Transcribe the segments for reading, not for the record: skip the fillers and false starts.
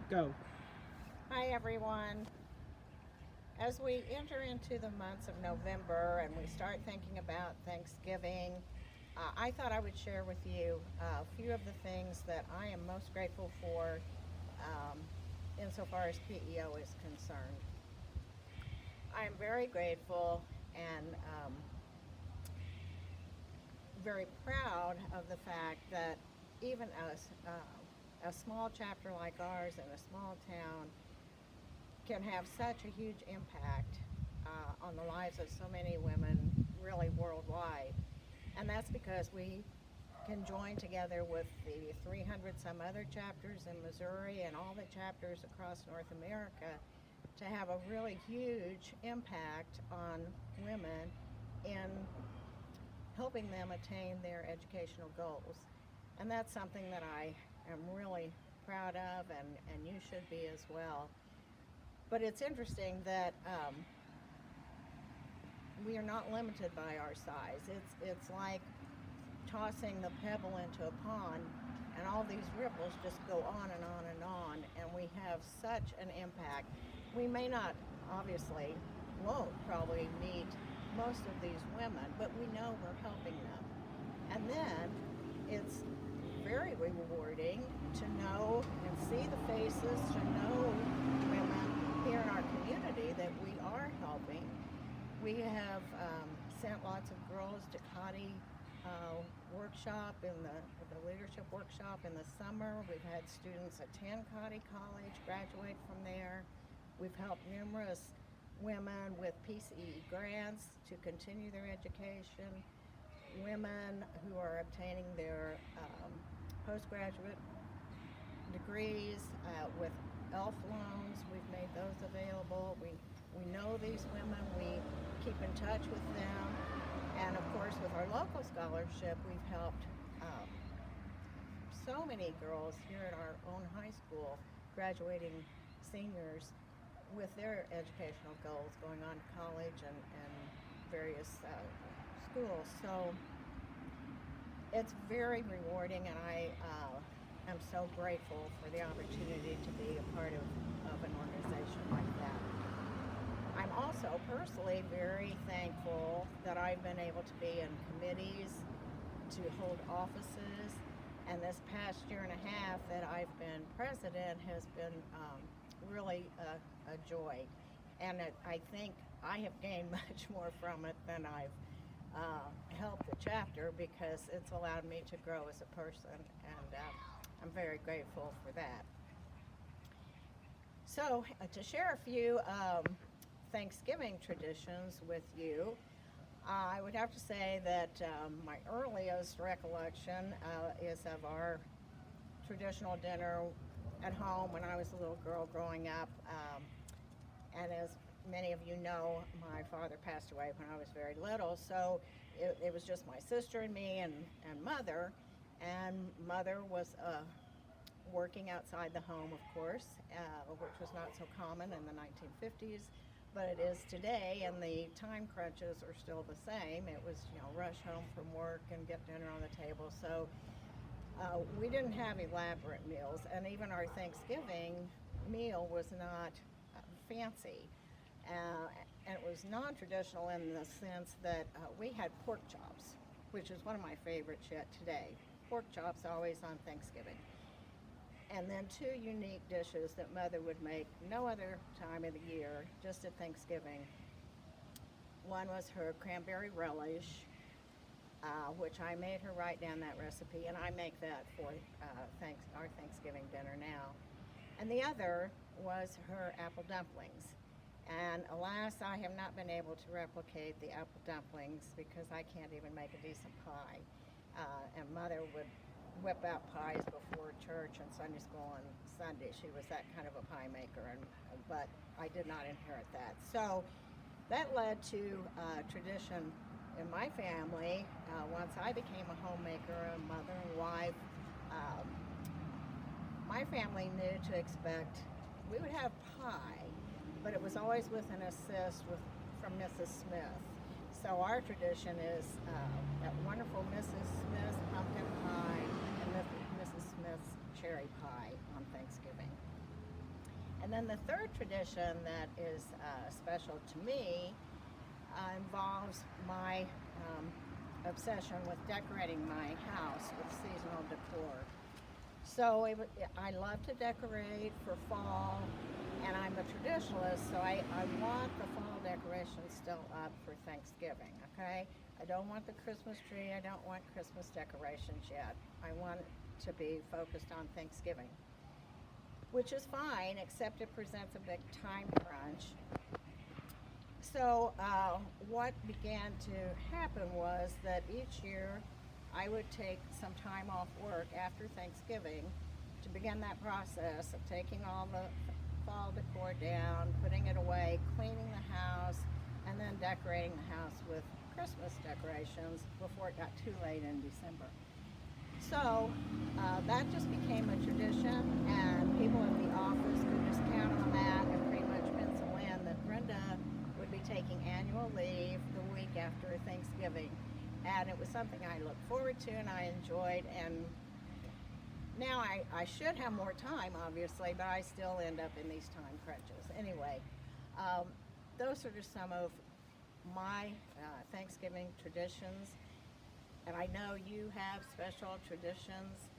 Go. Hi, everyone. As we enter into the months of November and we start thinking about Thanksgiving, I thought I would share with you a few of the things that I am most grateful for insofar as PEO is concerned. I am very grateful and very proud of the fact that even a small chapter like ours in a small town can have such a huge impact on the lives of so many women, really worldwide. And that's because we can join together with the 300 some other chapters in Missouri and all the chapters across North America to have a really huge impact on women in helping them attain their educational goals. And that's something that I am really proud of, and you should be as well. But it's interesting that we are not limited by our size. It's like tossing the pebble into a pond, and all these ripples just go on and on and on, and we have such an impact. We may not, obviously, won't probably meet most of these women, but we know we're helping them. And then it's very rewarding to know and see the faces, to know women here in our community that we are helping. We have sent lots of girls to COTI workshop the leadership workshop in the summer. We've had students attend COTI College, graduate from there. We've helped numerous women with PCE grants to continue their education, women who are obtaining their postgraduate degrees with ELF loans. We've made those available. We know these women. We keep in touch with them. And of course, with our local scholarship, we've helped so many girls here at our own high school, graduating seniors, with their educational goals, going on to college and various schools. So it's very rewarding, and I am so grateful for the opportunity to be a part of an organization like that. I'm also personally very thankful that I've been able to be in committees, to hold offices, and this past year and a half that I've been president has been really a joy. And I think I have gained much more from it than I've helped the chapter, because it's allowed me to grow as a person, and I'm very grateful for that. So to share a few Thanksgiving traditions with you, I would have to say that my earliest recollection is of our traditional dinner at home when I was a little girl growing up. And as many of you know, my father passed away when I was very little, so it was just my sister and me and mother. And mother was working outside the home, of course, which was not so common in the 1950s. But it is today, and the time crunches are still the same. It was, rush home from work and get dinner on the table. So we didn't have elaborate meals, and even our Thanksgiving meal was not fancy. And it was non-traditional in the sense that we had pork chops, which is one of my favorites yet today. Pork chops always on Thanksgiving. And then two unique dishes that Mother would make no other time of the year, just at Thanksgiving. One was her cranberry relish, which I made her write down that recipe, and I make that for our Thanksgiving dinner now. And the other was her apple dumplings. And alas, I have not been able to replicate the apple dumplings because I can't even make a decent pie. And Mother would whip out pies before church and Sunday school on Sunday. She was that kind of a pie maker, but I did not inherit that. So that led to tradition in my family. Once I became a homemaker, a mother and wife, my family knew to expect. We would have pie, but it was always with an assist from Mrs. Smith. So our tradition is that wonderful Mrs. Smith's pumpkin pie and Mrs. Smith's cherry pie on Thanksgiving. And then the third tradition that is special to me involves my obsession with decorating my house with seasonal decor. So I love to decorate for fall, and I'm a traditionalist, so I want the fall decorations still up for Thanksgiving, okay? I don't want the Christmas tree, I don't want Christmas decorations yet. I want it to be focused on Thanksgiving, which is fine, except it presents a big time crunch. So what began to happen was that each year I would take some time off work after Thanksgiving to begin that process of taking all the fall decor down, putting it away, cleaning the house, and then decorating the house with Christmas decorations before it got too late in December. So that just became a tradition, and people at the office could just count on that and pretty much pencil in that Brenda would be taking annual leave the week after Thanksgiving. And it was something I looked forward to and I enjoyed, and now I should have more time, obviously, but I still end up in these time crunches. Anyway, those are just some of my Thanksgiving traditions, and I know you have special traditions,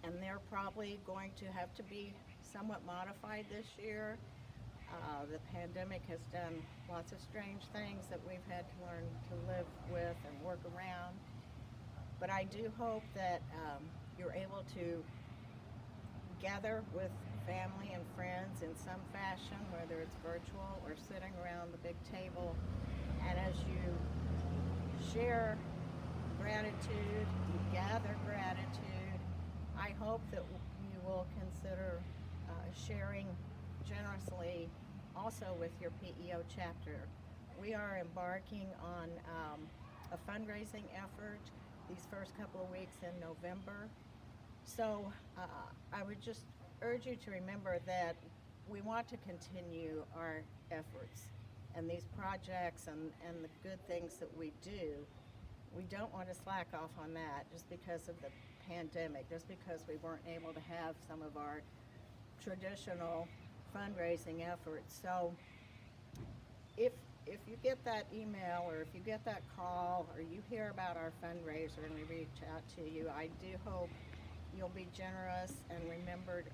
and they're probably going to have to be somewhat modified this year. The pandemic has done lots of strange things that we've had to learn to live with and work around. But I do hope that you're able to gather with family and friends in some fashion, whether it's virtual or sitting around the big table. And as you share gratitude, you gather gratitude, I hope that you will consider sharing generously also with your PEO chapter. We are embarking on a fundraising effort these first couple of weeks in November. So I would just urge you to remember that we want to continue our efforts and these projects and the good things that we do. We don't want to slack off on that just because of the pandemic, just because we weren't able to have some of our traditional fundraising efforts. So if you get that email or if you get that call or you hear about our fundraiser and we reach out to you, I do hope you'll be generous and remembered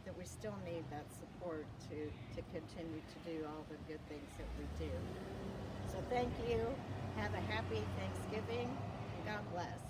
that we still need that support to continue to do all the good things that we do. So thank you. Have a happy Thanksgiving. God bless.